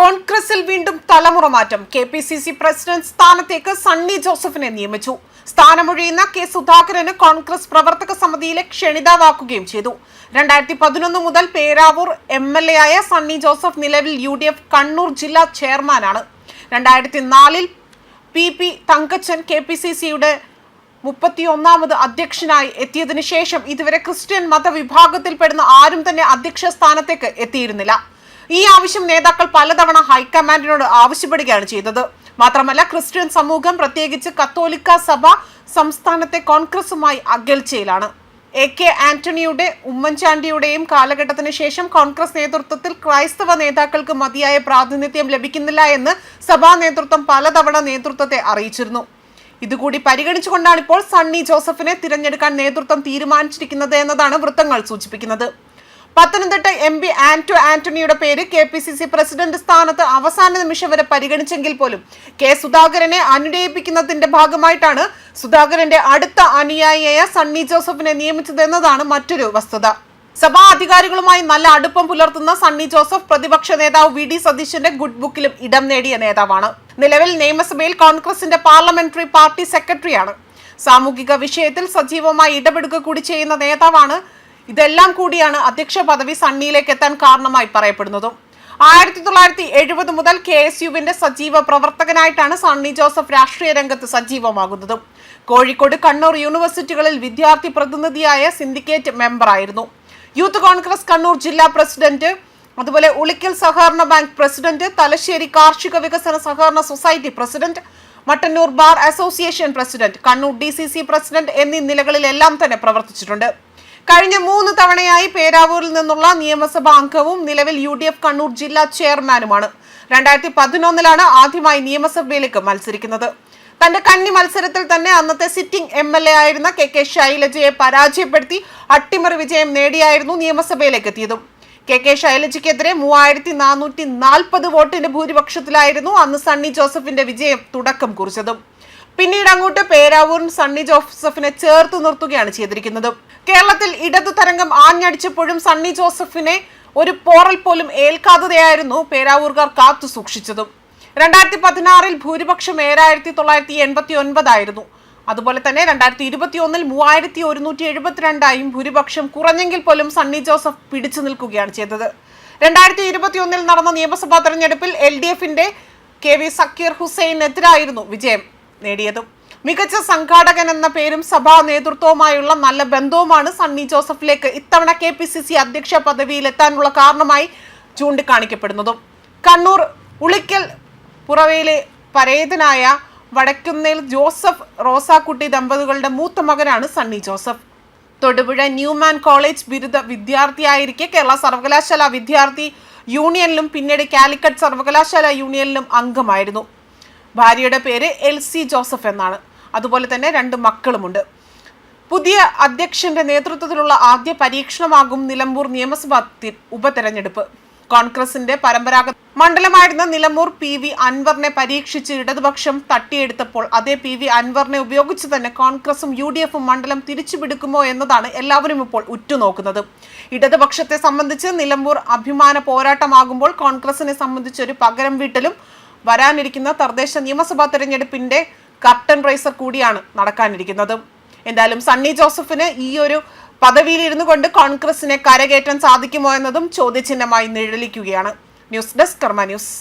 കോൺഗ്രസിൽ വീണ്ടും തലമുറ മാറ്റം. KPCC പ്രസിഡന്റ് സ്ഥാനത്തേക്ക് സണ്ണി ജോസഫിനെ നിയമിച്ചു. സ്ഥാനമൊഴിയുന്ന കെ സുധാകരന് കോൺഗ്രസ് പ്രവർത്തക സമിതിയിലെ ക്ഷണിതാവാക്കുകയും ചെയ്തു. 2011 മുതൽ പേരാവൂർ MLA ആയ സണ്ണി ജോസഫ് നിലവിൽ UDF കണ്ണൂർ ജില്ലാ ചെയർമാനാണ്. 2004 PP തങ്കച്ചൻ KPCCയുടെ 31ാമത് അധ്യക്ഷനായി എത്തിയതിനു ശേഷം ഇതുവരെ ക്രിസ്ത്യൻ മതവിഭാഗത്തിൽപ്പെടുന്ന ആരും തന്നെ അധ്യക്ഷ സ്ഥാനത്തേക്ക് എത്തിയിരുന്നില്ല. ഈ ആവശ്യം നേതാക്കൾ പലതവണ ഹൈക്കമാൻഡിനോട് ആവശ്യപ്പെടുകയാണ് ചെയ്തത്. മാത്രമല്ല, ക്രിസ്ത്യൻ സമൂഹം പ്രത്യേകിച്ച് കത്തോലിക്ക സഭ സംസ്ഥാനത്തെ കോൺഗ്രസുമായി അകൽച്ചയിലാണ്. AK ആന്റണിയുടെ ഉമ്മൻചാണ്ടിയുടെയും കാലഘട്ടത്തിന് ശേഷം കോൺഗ്രസ് നേതൃത്വത്തിൽ ക്രൈസ്തവ നേതാക്കൾക്ക് മതിയായ പ്രാതിനിധ്യം ലഭിക്കുന്നില്ല എന്ന് സഭാ നേതൃത്വം പലതവണ നേതൃത്വത്തെ അറിയിച്ചിരുന്നു. ഇതുകൂടി പരിഗണിച്ചുകൊണ്ടാണ് ഇപ്പോൾ സണ്ണി ജോസഫിനെ തിരഞ്ഞെടുക്കാൻ നേതൃത്വം തീരുമാനിച്ചിരിക്കുന്നത് എന്നതാണ് വൃത്തങ്ങൾ സൂചിപ്പിക്കുന്നത്. പത്തനംതിട്ട MP ആന്റണിയുടെ പേര് KPCC പ്രസിഡന്റ് സ്ഥാനത്ത് അവസാന നിമിഷം വരെ പരിഗണിച്ചെങ്കിൽ പോലും കെ സുധാകരനെ അനുനയിപ്പിക്കുന്നതിന്റെ ഭാഗമായിട്ടാണ് സുധാകരന്റെ അടുത്ത അനുയായിയായ സണ്ണി ജോസഫിനെ നിയമിച്ചതെന്നതാണ് മറ്റൊരു വസ്തുത. സഭാ അധികാരികളുമായി നല്ല അടുപ്പം പുലർത്തുന്ന സണ്ണി ജോസഫ് പ്രതിപക്ഷ നേതാവ് VD സതീശന്റെ ഗുഡ് ബുക്കിലും ഇടം നേടിയ നേതാവാണ്. നിലവിൽ നിയമസഭയിൽ കോൺഗ്രസിന്റെ പാർലമെന്ററി പാർട്ടി സെക്രട്ടറിയാണ്. സാമൂഹിക വിഷയത്തിൽ സജീവമായി ഇടപെടുക കൂടി ചെയ്യുന്ന നേതാവാണ്. ഇതെല്ലാം കൂടിയാണ് അധ്യക്ഷ പദവി സണ്ണിയിലേക്ക് എത്താൻ കാരണമായി പറയപ്പെടുന്നതും. 1970 മുതൽ KSUവിന്റെ സജീവ പ്രവർത്തകനായിട്ടാണ് സണ്ണി ജോസഫ് രാഷ്ട്രീയ രംഗത്ത് സജീവമാകുന്നത്. കോഴിക്കോട്, കണ്ണൂർ യൂണിവേഴ്സിറ്റികളിൽ വിദ്യാർത്ഥി പ്രതിനിധിയായ സിൻഡിക്കേറ്റ് മെമ്പറായിരുന്നു. യൂത്ത് കോൺഗ്രസ് കണ്ണൂർ ജില്ലാ പ്രസിഡന്റ്, അതുപോലെ ഉളിക്കൽ സഹകരണ ബാങ്ക് പ്രസിഡന്റ്, തലശ്ശേരി കാർഷിക വികസന സഹകരണ society president, Mattannur bar association president, Kannur DCC president എന്നീ നിലകളിലെല്ലാം തന്നെ പ്രവർത്തിച്ചിട്ടുണ്ട്. കഴിഞ്ഞ 3 തവണയായി പേരാവൂരിൽ നിന്നുള്ള നിയമസഭാ അംഗവും നിലവിൽ UDF കണ്ണൂർ ജില്ലാ ചെയർമാനുമാണ്. 2011 ആദ്യമായി നിയമസഭയിലേക്ക് മത്സരിക്കുന്നത്. തന്റെ കന്നി മത്സരത്തിൽ തന്നെ അന്നത്തെ സിറ്റിംഗ് MLA ആയിരുന്ന KK ശൈലജയെ പരാജയപ്പെടുത്തി അട്ടിമറി വിജയം നേടിയായിരുന്നു നിയമസഭയിലേക്ക് എത്തിയതും. KK ശൈലജയ്ക്കെതിരെ 3440 വോട്ടിന്റെ ഭൂരിപക്ഷത്തിലായിരുന്നു അന്ന് സണ്ണി ജോസഫിന്റെ വിജയം തുടക്കം കുറിച്ചതും. പിന്നീട് അങ്ങോട്ട് പേരാവൂരിൽ സണ്ണി ജോസഫിനെ ചേർത്ത് നിർത്തുകയാണ് ചെയ്തിരിക്കുന്നത്. കേരളത്തിൽ ഇടതു തരംഗം ആഞ്ഞടിച്ചപ്പോഴും സണ്ണി ജോസഫിനെ ഒരു പോറൽ പോലും ഏൽക്കാതെയായിരുന്നു പേരാവൂർകാർ കാത്തു സൂക്ഷിച്ചതും. 2016 ഭൂരിപക്ഷം 7989 ആയിരുന്നു. അതുപോലെ തന്നെ 2021 3172 ഭൂരിപക്ഷം കുറഞ്ഞെങ്കിൽ പോലും സണ്ണി ജോസഫ് പിടിച്ചു നിൽക്കുകയാണ് ചെയ്തത്. 2021 നടന്ന നിയമസഭാ തെരഞ്ഞെടുപ്പിൽ LDFന്റെ KV സക്കീർ ഹുസൈനെതിരായിരുന്നു വിജയം നേടിയതും. മികച്ച സംഘാടകൻ എന്ന പേരും സഭാ നേതൃത്വവുമായുള്ള നല്ല ബന്ധവുമാണ് സണ്ണി ജോസഫിലേക്ക് ഇത്തവണ KPCC അധ്യക്ഷ പദവിയിലെത്താനുള്ള കാരണമായി ചൂണ്ടിക്കാണിക്കപ്പെടുന്നതും. കണ്ണൂർ ഉളിക്കൽ പുറവയിലെ പരേതനായ വടക്കുന്നേൽ ജോസഫ് റോസാക്കുട്ടി ദമ്പതികളുടെ മൂത്ത മകനാണ് സണ്ണി ജോസഫ്. തൊടുപുഴ ന്യൂമാൻ കോളേജ് ബിരുദ വിദ്യാർത്ഥിയായിരിക്കെ കേരള സർവകലാശാല വിദ്യാർത്ഥി യൂണിയനിലും പിന്നീട് കാലിക്കറ്റ് സർവകലാശാല യൂണിയനിലും അംഗമായിരുന്നു. ഭാര്യയുടെ പേര് LC ജോസഫ് എന്നാണ്. അതുപോലെ തന്നെ 2 മക്കളുമുണ്ട്. പുതിയ അധ്യക്ഷന്റെ നേതൃത്വത്തിലുള്ള ആദ്യ പരീക്ഷണമാകും നിലമ്പൂർ നിയമസഭാ ഉപതെരഞ്ഞെടുപ്പ്. കോൺഗ്രസിന്റെ പരമ്പരാഗത മണ്ഡലമായിരുന്ന നിലമ്പൂർ PV അൻവറിനെ പരീക്ഷിച്ച് ഇടതുപക്ഷം തട്ടിയെടുത്തപ്പോൾ അതേ PV അൻവറിനെ ഉപയോഗിച്ച് തന്നെ കോൺഗ്രസും UDFും മണ്ഡലം തിരിച്ചുപിടിക്കുമോ എന്നതാണ് എല്ലാവരും ഇപ്പോൾ ഉറ്റുനോക്കുന്നത്. ഇടതുപക്ഷത്തെ സംബന്ധിച്ച് നിലമ്പൂർ അഭിമാന പോരാട്ടമാകുമ്പോൾ കോൺഗ്രസിനെ സംബന്ധിച്ച് ഒരു പകരം വീട്ടലും വരാനിരിക്കുന്ന തദ്ദേശ നിയമസഭാ തെരഞ്ഞെടുപ്പിന്റെ കർട്ടൻ റൈസർ കൂടിയാണ് നടക്കാനിരിക്കുന്നത്. എന്തായാലും സണ്ണി ജോസഫിന് ഈ ഒരു പദവിയിൽ ഇരുന്നു കൊണ്ട് കോൺഗ്രസിനെ കരകയറ്റാൻ സാധിക്കുമോ എന്നതും ചോദ്യചിഹ്നമായി നിഴലിക്കുകയാണ്. ന്യൂസ് ഡെസ്ക് കർമ്മ ന്യൂസ്.